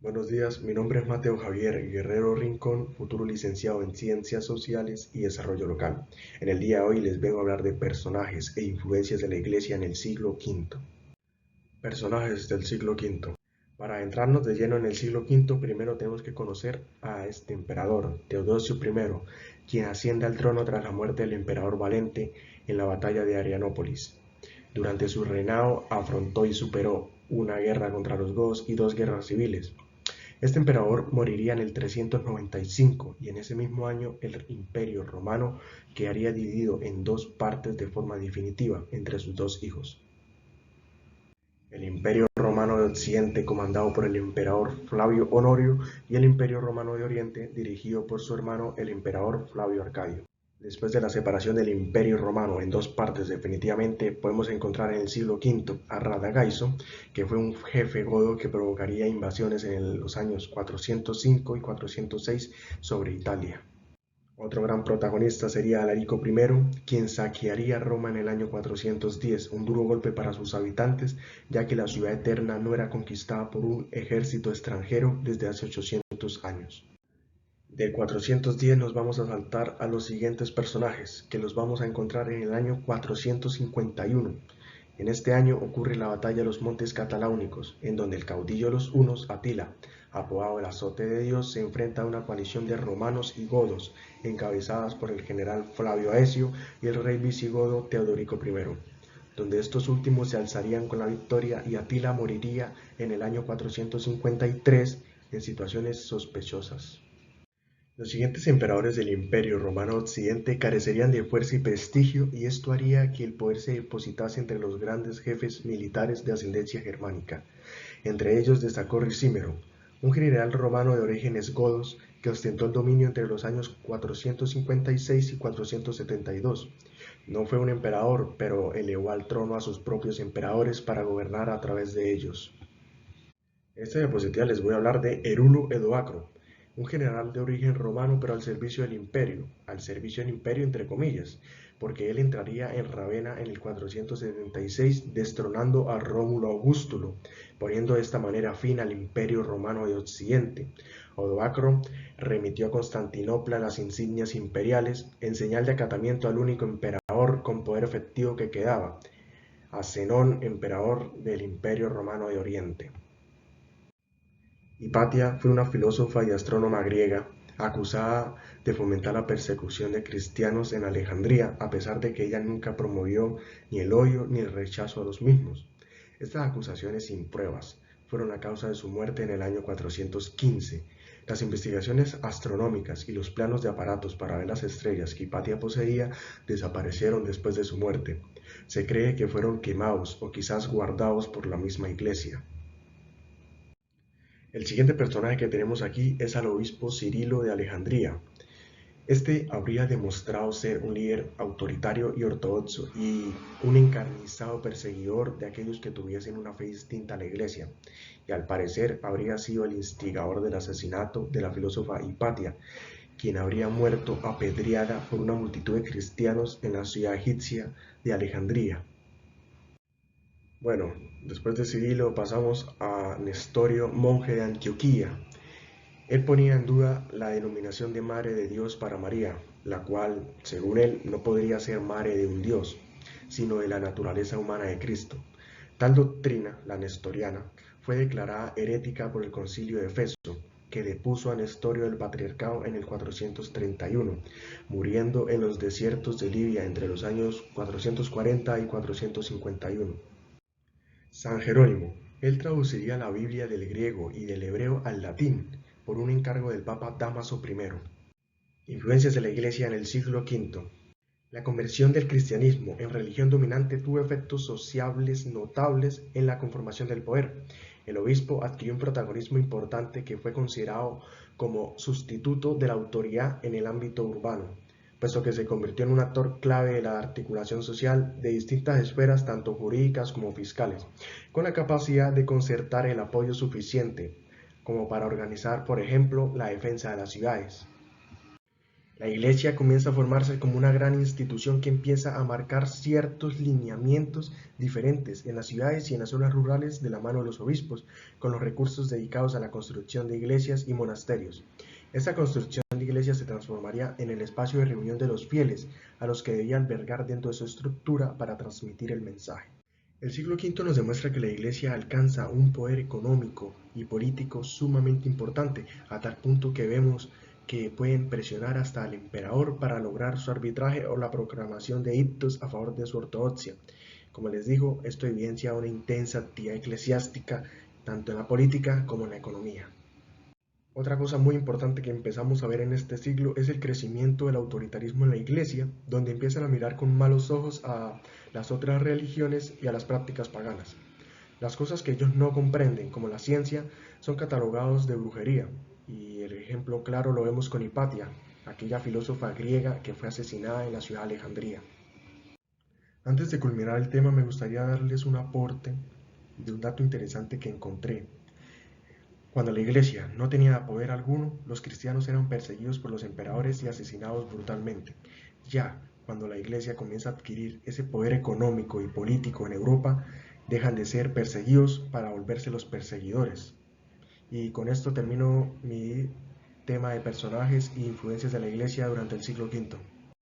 Buenos días, mi nombre es Mateo Javier Guerrero Rincón, futuro licenciado en Ciencias Sociales y Desarrollo Local. En el día de hoy les vengo a hablar de personajes e influencias de la Iglesia en el siglo V. Personajes del siglo V. Para adentrarnos de lleno en el siglo V, primero tenemos que conocer a este emperador, Teodosio I, quien asciende al trono tras la muerte del emperador Valente en la batalla de Adrianópolis. Durante su reinado afrontó y superó una guerra contra los godos y dos guerras civiles. Este emperador moriría en el 395 y en ese mismo año el Imperio Romano quedaría dividido en dos partes de forma definitiva entre sus dos hijos. El Imperio Romano de Occidente, comandado por el emperador Flavio Honorio, y el Imperio Romano de Oriente, dirigido por su hermano el emperador Flavio Arcadio. Después de la separación del Imperio Romano en dos partes definitivamente, podemos encontrar en el siglo V a Radagaiso, que fue un jefe godo que provocaría invasiones en los años 405 y 406 sobre Italia. Otro gran protagonista sería Alarico I, quien saquearía Roma en el año 410, un duro golpe para sus habitantes, ya que la ciudad eterna no era conquistada por un ejército extranjero desde hace 800 años. Del 410 nos vamos a saltar a los siguientes personajes, que los vamos a encontrar en el año 451. En este año ocurre la batalla de los Montes Cataláunicos, en donde el caudillo de los hunos, Atila, apodado el Azote de Dios, se enfrenta a una coalición de romanos y godos, encabezadas por el general Flavio Aecio y el rey visigodo Teodorico I, donde estos últimos se alzarían con la victoria y Atila moriría en el año 453 en situaciones sospechosas. Los siguientes emperadores del Imperio Romano Occidente carecerían de fuerza y prestigio, y esto haría que el poder se depositase entre los grandes jefes militares de ascendencia germánica. Entre ellos destacó Ricímero, un general romano de orígenes godos que ostentó el dominio entre los años 456 y 472. No fue un emperador, pero elevó al trono a sus propios emperadores para gobernar a través de ellos. En esta diapositiva les voy a hablar de Erulo Edoacro, un general de origen romano pero al servicio del imperio entre comillas, porque él entraría en Ravenna en el 476 destronando a Rómulo Augustulo, poniendo de esta manera fin al imperio romano de Occidente. Odoacro remitió a Constantinopla las insignias imperiales en señal de acatamiento al único emperador con poder efectivo que quedaba, a Zenón, emperador del imperio romano de Oriente. Hipatia fue una filósofa y astrónoma griega, acusada de fomentar la persecución de cristianos en Alejandría, a pesar de que ella nunca promovió ni el odio ni el rechazo a los mismos. Estas acusaciones sin pruebas fueron la causa de su muerte en el año 415. Las investigaciones astronómicas y los planos de aparatos para ver las estrellas que Hipatia poseía desaparecieron después de su muerte. Se cree que fueron quemados o quizás guardados por la misma iglesia. El siguiente personaje que tenemos aquí es al obispo Cirilo de Alejandría. Este habría demostrado ser un líder autoritario y ortodoxo y un encarnizado perseguidor de aquellos que tuviesen una fe distinta a la iglesia, y al parecer habría sido el instigador del asesinato de la filósofa Hipatia, quien habría muerto apedreada por una multitud de cristianos en la ciudad egipcia de Alejandría. Bueno, después de Cirilo pasamos a Nestorio, monje de Antioquía. Él ponía en duda la denominación de Madre de Dios para María, la cual, según él, no podría ser madre de un Dios, sino de la naturaleza humana de Cristo. Tal doctrina, la nestoriana, fue declarada herética por el Concilio de Efeso, que depuso a Nestorio del patriarcado en el 431, muriendo en los desiertos de Libia entre los años 440 y 451. San Jerónimo. Él traduciría la Biblia del griego y del hebreo al latín por un encargo del Papa Dámaso I. Influencias de la Iglesia en el siglo V. La conversión del cristianismo en religión dominante tuvo efectos sociables notables en la conformación del poder. El obispo adquirió un protagonismo importante que fue considerado como sustituto de la autoridad en el ámbito urbano, puesto que se convirtió en un actor clave de la articulación social de distintas esferas, tanto jurídicas como fiscales, con la capacidad de concertar el apoyo suficiente como para organizar, por ejemplo, la defensa de las ciudades. La Iglesia comienza a formarse como una gran institución que empieza a marcar ciertos lineamientos diferentes en las ciudades y en las zonas rurales de la mano de los obispos, con los recursos dedicados a la construcción de iglesias y monasterios. Esta construcción de iglesias se transformaría en el espacio de reunión de los fieles, a los que debía albergar dentro de su estructura para transmitir el mensaje. El siglo V nos demuestra que la Iglesia alcanza un poder económico y político sumamente importante, a tal punto que vemos que pueden presionar hasta al emperador para lograr su arbitraje o la proclamación de edictos a favor de su ortodoxia. Como les digo, esto evidencia una intensa actividad eclesiástica tanto en la política como en la economía. Otra cosa muy importante que empezamos a ver en este siglo es el crecimiento del autoritarismo en la Iglesia, donde empiezan a mirar con malos ojos a las otras religiones y a las prácticas paganas. Las cosas que ellos no comprenden, como la ciencia, son catalogados de brujería, y el ejemplo claro lo vemos con Hipatia, aquella filósofa griega que fue asesinada en la ciudad de Alejandría. Antes de culminar el tema, me gustaría darles un aporte de un dato interesante que encontré. Cuando la Iglesia no tenía poder alguno, los cristianos eran perseguidos por los emperadores y asesinados brutalmente. Ya cuando la Iglesia comienza a adquirir ese poder económico y político en Europa, dejan de ser perseguidos para volverse los perseguidores. Y con esto termino mi tema de personajes e influencias de la Iglesia durante el siglo V.